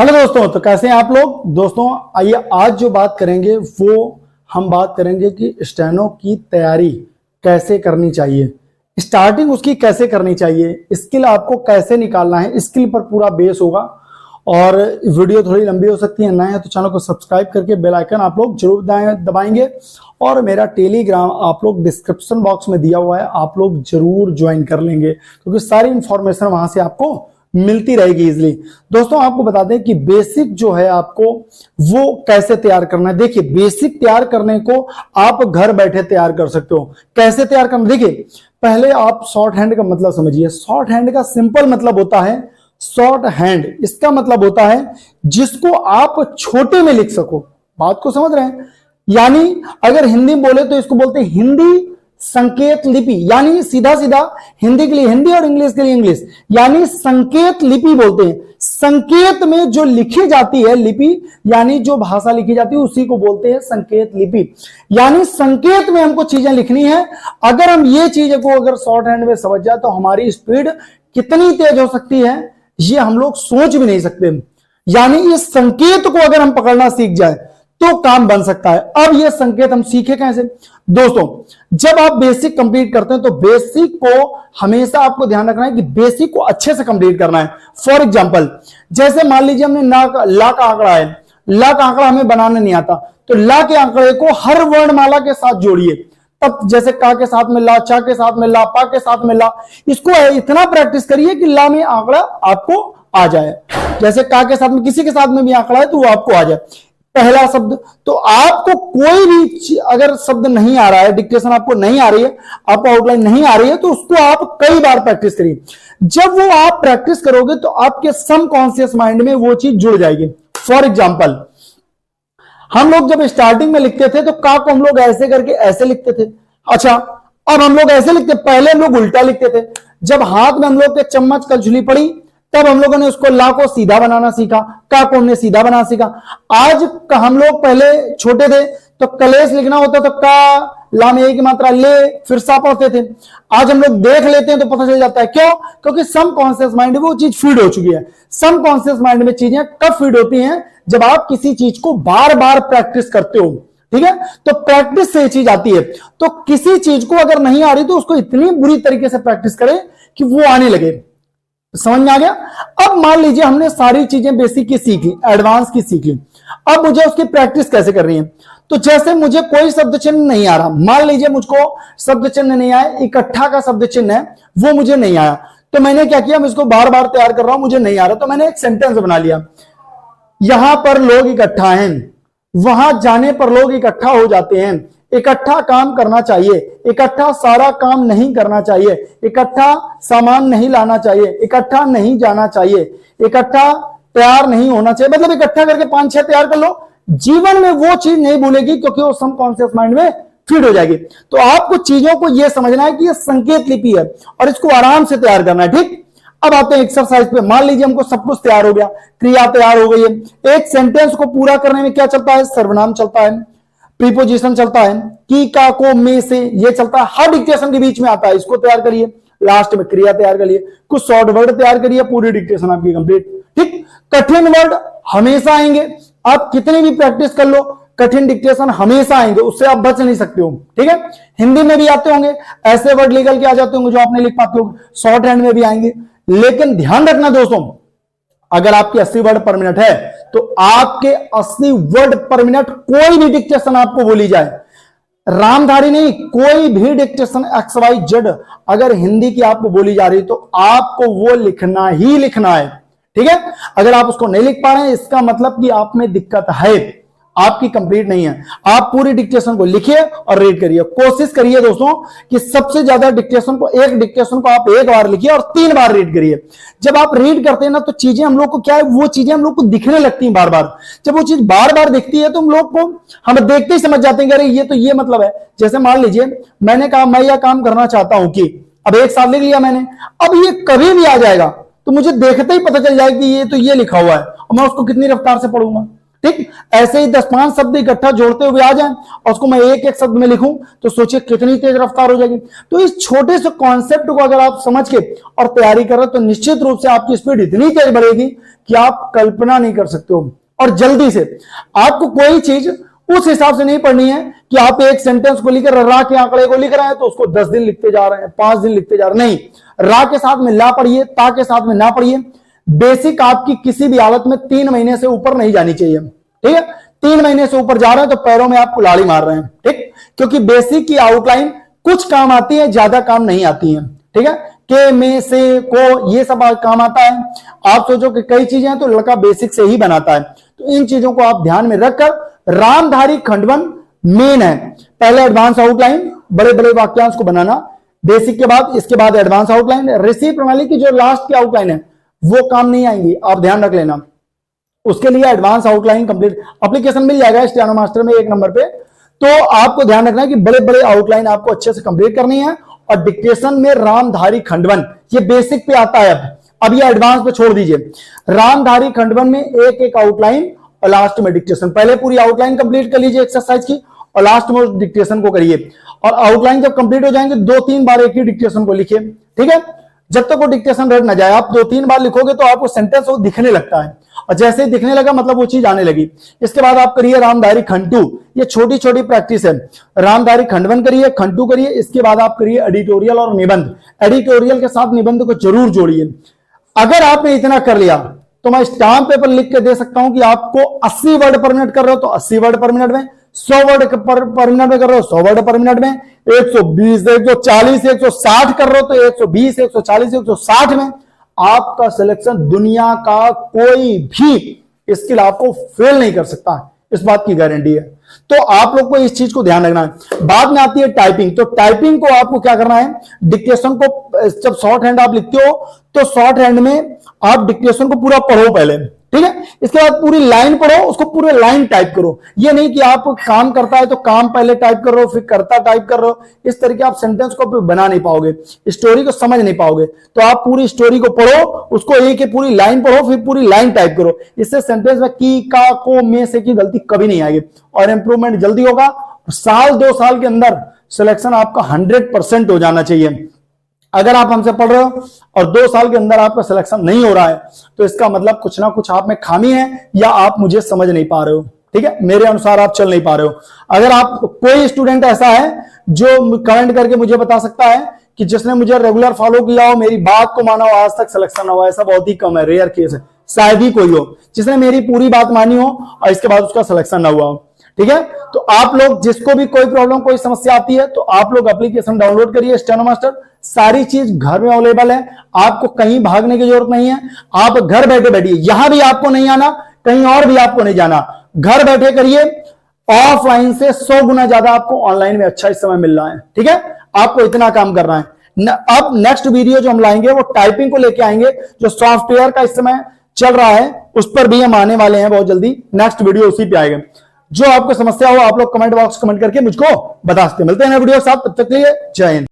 Hello दोस्तों, तो कैसे हैं आप लोग। दोस्तों आइए आज जो बात करेंगे वो हम बात करेंगे कि स्टेनो की तैयारी कैसे करनी चाहिए, स्टार्टिंग उसकी कैसे करनी चाहिए, स्किल आपको कैसे निकालना है, स्किल पर पूरा बेस होगा। और वीडियो थोड़ी लंबी हो सकती है, नए हैं तो चैनल को सब्सक्राइब करके बेल आइकन आप लोग जरूर दबाएंगे। और मेरा टेलीग्राम आप लोग डिस्क्रिप्शन बॉक्स में दिया हुआ है, आप लोग जरूर ज्वाइन कर लेंगे क्योंकि सारी इंफॉर्मेशन वहां से आपको मिलती रहेगी इजिली। दोस्तों आपको बता दें कि बेसिक जो है आपको वो कैसे तैयार करना है। देखिए बेसिक तैयार करने को आप घर बैठे तैयार कर सकते हो। कैसे तैयार करना, देखिए पहले आप शॉर्ट हैंड का मतलब समझिए। शॉर्ट हैंड का सिंपल मतलब होता है शॉर्ट हैंड, इसका मतलब होता है जिसको आप छोटे में लिख सको। बात को समझ रहे हैं, यानी अगर हिंदी में बोले तो इसको बोलते हैं हिंदी संकेत लिपि, यानी सीधा सीधा हिंदी के लिए हिंदी और इंग्लिश के लिए इंग्लिश, यानी संकेत लिपि बोलते हैं। संकेत में जो लिखी जाती है लिपि, यानी जो भाषा लिखी जाती है उसी को बोलते हैं संकेत लिपि। यानी संकेत में हमको चीजें लिखनी है। अगर हम ये चीज को अगर शॉर्ट हैंड में समझ जाए तो हमारी स्पीड कितनी तेज हो सकती है ये हम लोग सोच भी नहीं सकते। यानी इस संकेत को अगर हम पकड़ना सीख जाए तो काम बन सकता है। अब ये संकेत हम सीखे कैसे दोस्तों, जब आप बेसिक कंप्लीट करते हैं तो बेसिक को हमेशा आपको ध्यान रखना है कि बेसिक को अच्छे से कंप्लीट करना है। फॉर एग्जांपल जैसे मान लीजिए हमने ला का आंकड़ा है, ला का आंकड़ा हमें बनाना नहीं आता तो ला के आंकड़े को हर वर्णमाला के साथ जोड़िए। तब जैसे का के साथ में ला, चा के साथ में ला, पा के साथ में ला, इसको इतना प्रैक्टिस करिए कि ला में आंकड़ा आपको आ जाए। जैसे का के साथ में किसी के साथ में भी आंकड़ा है तो वो आपको आ जाए। पहला शब्द, तो आपको कोई भी अगर शब्द नहीं आ रहा है, डिक्टेशन आपको नहीं आ रही है, आपको आउटलाइन नहीं आ रही है, तो उसको आप कई बार प्रैक्टिस करिए। जब वो आप प्रैक्टिस करोगे तो आपके सबकॉन्शियस माइंड में वो चीज जुड़ जाएगी। फॉर एग्जाम्पल हम लोग जब स्टार्टिंग में लिखते थे तो का को हम लोग ऐसे करके ऐसे लिखते थे। अच्छा अब हम लोग ऐसे लिखते, पहले हम लोग उल्टा लिखते थे। जब हाथ में हम लोग के चम्मच कलछुली पड़ी तब हम लोगों ने उसको ला को सीधा बनाना सीखा, का को हमने सीधा बनाना सीखा। आज हम लोग पहले छोटे थे तो कलेश लिखना होता तो का ला में एक ही मात्रा ले फिर सा पढ़ते थे। आज हम लोग देख लेते हैं तो पता चल जाता है। क्यों? क्योंकि सबकॉन्शियस माइंड में वो चीज फीड हो चुकी है। सबकॉन्शियस माइंड में चीजें कब फीड होती हैं? जब आप किसी चीज को बार बार प्रैक्टिस करते हो। ठीक है, तो प्रैक्टिस से ये चीज आती है। तो किसी चीज को अगर नहीं आ रही तो उसको इतनी बुरी तरीके से प्रैक्टिस करें कि वो आने लगे। समझ में आ गया? अब मान लीजिए हमने सारी चीजें बेसिक की सीख ली, एडवांस की सीख ली। अब मुझे उसकी प्रैक्टिस कैसे करनी है? तो जैसे मुझे कोई शब्द चिन्ह नहीं आ रहा, मान लीजिए मुझको शब्द चिन्ह नहीं आया, इकट्ठा का शब्द चिन्ह है वो मुझे नहीं आया, तो मैंने क्या किया, मैं इसको बार बार तैयार कर रहा हूं, मुझे नहीं आ रहा, तो मैंने एक सेंटेंस बना लिया। यहां पर लोग इकट्ठा हैं, वहां जाने पर लोग इकट्ठा हो जाते हैं। इकट्ठा काम करना चाहिए, इकट्ठा सारा काम नहीं करना चाहिए, इकट्ठा सामान नहीं लाना चाहिए, इकट्ठा नहीं जाना चाहिए, इकट्ठा तैयार नहीं होना चाहिए। मतलब इकट्ठा करके 5-6 तैयार कर लो, जीवन में वो चीज नहीं भूलेगी क्योंकि वो सबकॉन्शियस माइंड में फीड हो जाएगी। तो आपको चीजों को यह समझना है कि ये संकेत लिपि है और इसको आराम से तैयार करना है। ठीक, अब आते हैं एक्सरसाइज पे। मान लीजिए हमको सब कुछ तैयार हो गया, क्रिया तैयार हो गई है। एक सेंटेंस को पूरा करने में क्या चलता है? सर्वनाम चलता है, प्रीपोजिशन चलता है, की, का, को, में, से, ये चलता है। हर डिक्टेशन के बीच में आता है, इसको तैयार करिए। लास्ट में क्रिया तैयार करिए, कुछ शॉर्ट वर्ड तैयार करिए, पूरी डिक्टेशन आपकी कंप्लीट। ठीक, कठिन वर्ड हमेशा आएंगे, आप कितनी भी प्रैक्टिस कर लो कठिन डिक्टेशन हमेशा आएंगे, उससे आप बच नहीं सकते हो। ठीक है, हिंदी में भी आते होंगे, ऐसे वर्ड निकल के आ जाते होंगे जो आप नहीं लिख पाते हो, शॉर्ट हैंड में भी आएंगे। लेकिन ध्यान रखना दोस्तों, अगर आपकी 80 वर्ड पर मिनट है तो आपके 80 वर्ड पर मिनट कोई भी डिक्टेशन आपको बोली जाए, रामधारी नहीं, कोई भी डिक्टेशन XYZ अगर हिंदी की आपको बोली जा रही तो आपको वो लिखना ही लिखना है। ठीक है, अगर आप उसको नहीं लिख पा रहे हैं इसका मतलब कि आप में दिक्कत है, आपकी कंप्लीट नहीं है। आप पूरी डिक्टेशन को लिखिए और रीड करिए। कोशिश करिए दोस्तों कि सबसे ज्यादा डिक्टेशन को, एक डिक्टेशन को आप एक बार लिखिए और 3 बार रीड करिए। जब आप रीड करते हैं ना तो चीजें हम लोग को क्या है, वो चीजें हम लोग को दिखने लगती हैं बार बार। जब वो चीज बार बार दिखती है तो हम लोग को, हम देखते ही समझ जाते हैं कि अरे ये तो ये मतलब है। जैसे मान लीजिए मैंने कहा मैं यह काम करना चाहता हूं कि, अब एक साथ लिख लिया मैंने, अब ये कभी भी आ जाएगा तो मुझे देखते ही पता चल जाएगा कि ये तो ये लिखा हुआ है और मैं उसको कितनी रफ्तार से पढ़ूंगा। ठीक, ऐसे ही 10-5 शब्द इकट्ठा जोड़ते हुए आ जाए और उसको मैं एक एक शब्द में लिखूं तो सोचिए कितनी तेज रफ्तार हो जाएगी। तो इस छोटे से कॉन्सेप्ट को अगर आप समझ के और तैयारी करें तो निश्चित रूप से आपकी स्पीड इतनी तेज बढ़ेगी कि आप कल्पना नहीं कर सकते हो। और जल्दी से आपको कोई चीज उस हिसाब से नहीं पढ़नी है कि आप एक सेंटेंस को लिखकर रा के आंकड़े को लिख रहे हैं तो उसको 10 दिन लिखते जा रहे हैं, 5 दिन लिखते जा रहे हैं। नहीं, रा के साथ में ला पढ़िए, ता के साथ में ना पढ़िए। बेसिक आपकी किसी भी हालत में 3 महीने से ऊपर नहीं जानी चाहिए। ठीक है, 3 महीने से ऊपर जा रहे हैं तो पैरों में आप कुल्हाड़ी मार रहे हैं। ठीक, क्योंकि बेसिक की आउटलाइन कुछ काम आती है, ज्यादा काम नहीं आती है। ठीक है, के, में, से, को, ये सब काम आता है। आप सोचो कि कई चीजें हैं तो लड़का बेसिक से ही बनाता है। तो इन चीजों को आप ध्यान में रखकर रामधारी खंडवन मेन है। पहले एडवांस आउटलाइन, बड़े बड़े वाक्यांश को बनाना बेसिक के बाद, इसके बाद एडवांस आउटलाइन। ऋषि प्रणाली की जो लास्ट की आउटलाइन है वो काम नहीं आएंगी, आप ध्यान रख लेना। उसके लिए एडवांस आउटलाइन कंप्लीट एप्लीकेशन मिल जाएगा स्टेनो मास्टर में 1 नंबर पे। तो आपको ध्यान रखना है कि बड़े बड़े आउटलाइन आपको अच्छे से कंप्लीट करनी है। और डिक्टेशन में रामधारी खंडवन, ये बेसिक पे आता है। अब ये एडवांस पे छोड़ दीजिए। रामधारी खंडवन में एक एक आउटलाइन और लास्ट में डिक्टेशन। पहले पूरी आउटलाइन कंप्लीट कर लीजिए एक्सरसाइज की और लास्ट में डिक्टेशन को करिए। और आउटलाइन जब कंप्लीट हो जाएंगे 2-3 बार एक ही डिक्टेशन को लिखिए। ठीक है, जब तक वो डिक्टेशन रट ना जाए। आप 2-3 बार लिखोगे तो आपको सेंटेंस वो दिखने लगता है और जैसे ही दिखने लगा मतलब वो चीज आने लगी। इसके बाद आप करिए रामधारी खंटू, ये छोटी छोटी प्रैक्टिस है। रामधारी खंडवन करिए, खंटू करिए, इसके बाद आप करिए एडिटोरियल और निबंध। एडिटोरियल के साथ निबंध को जरूर जोड़िए। अगर आपने इतना कर लिया तो मैं स्टाम्प पेपर लिख के दे सकता हूं कि आपको 80 वर्ड पर मिनट कर रहे हो तो 80 वर्ड पर मिनट में, 100 वर्ड पर मिनट में कर रहे हो 100 वर्ड पर मिनट में, 120, 140, 160 कर रहे हो तो 120, 140, 160 में आपका सिलेक्शन दुनिया का कोई भी स्किल आपको फेल नहीं कर सकता है, इस बात की गारंटी है। तो आप लोग को इस चीज को ध्यान रखना है। बाद में आती है टाइपिंग। तो टाइपिंग को आपको क्या करना है, डिक्टेशन को जब शॉर्ट हैंड आप लिखते हो तो शॉर्ट हैंड में आप डिक्टेशन को पूरा पढ़ो पहले। ठीक है, इसके बाद पूरी लाइन पढ़ो, उसको पूरे लाइन टाइप करो। ये नहीं कि आप काम करता है तो काम पहले टाइप कर रहे हो फिर करता टाइप कर रहे हो। इस तरीके आप सेंटेंस को बना नहीं पाओगे, स्टोरी को समझ नहीं पाओगे। तो आप पूरी स्टोरी को पढ़ो, उसको एक पूरी लाइन पढ़ो फिर पूरी लाइन टाइप करो। इससे सेंटेंस में की, का, को, में से की गलती कभी नहीं आएगी और इंप्रूवमेंट जल्दी होगा। 1-2 साल के अंदर सिलेक्शन आपका 100% हो जाना चाहिए। अगर आप हमसे पढ़ रहे हो और 2 साल के अंदर आपका सिलेक्शन नहीं हो रहा है तो इसका मतलब कुछ ना कुछ आप में खामी है या आप मुझे समझ नहीं पा रहे हो। ठीक है, मेरे अनुसार आप चल नहीं पा रहे हो। अगर आप कोई स्टूडेंट ऐसा है जो कमेंट करके मुझे बता सकता है कि जिसने मुझे रेगुलर फॉलो किया हो, मेरी बात को माना हो, आज तक सिलेक्शन ना हो, ऐसा बहुत ही कम है, रेयर केस है। शायद ही कोई हो जिसने मेरी पूरी बात मानी हो और इसके बाद उसका सिलेक्शन ना हुआ हो। ठीक है, तो आप लोग जिसको भी कोई प्रॉब्लम कोई समस्या आती है तो आप लोग एप्लीकेशन डाउनलोड करिए स्टेनो मास्टर। सारी चीज घर में अवेलेबल है, आपको कहीं भागने की जरूरत नहीं है। आप घर बैठे बैठिए, यहां भी आपको नहीं आना, कहीं और भी आपको नहीं जाना, घर बैठे करिए। ऑफलाइन से 100 गुना ज्यादा आपको ऑनलाइन में अच्छा इस समय मिल रहा है। ठीक है, आपको इतना काम करना है। अब नेक्स्ट वीडियो जो हम लाएंगे वो टाइपिंग को लेके आएंगे, जो सॉफ्टवेयर का इस समय चल रहा है उस पर भी हम आने वाले हैं बहुत जल्दी। नेक्स्ट वीडियो उसी पे आएगा। जो आपको समस्या हो आप लोग कमेंट बॉक्स कमेंट करके मुझको बता सकते हैं। मिलते हैं वीडियो साथ, तब तक के लिए जय हिंद।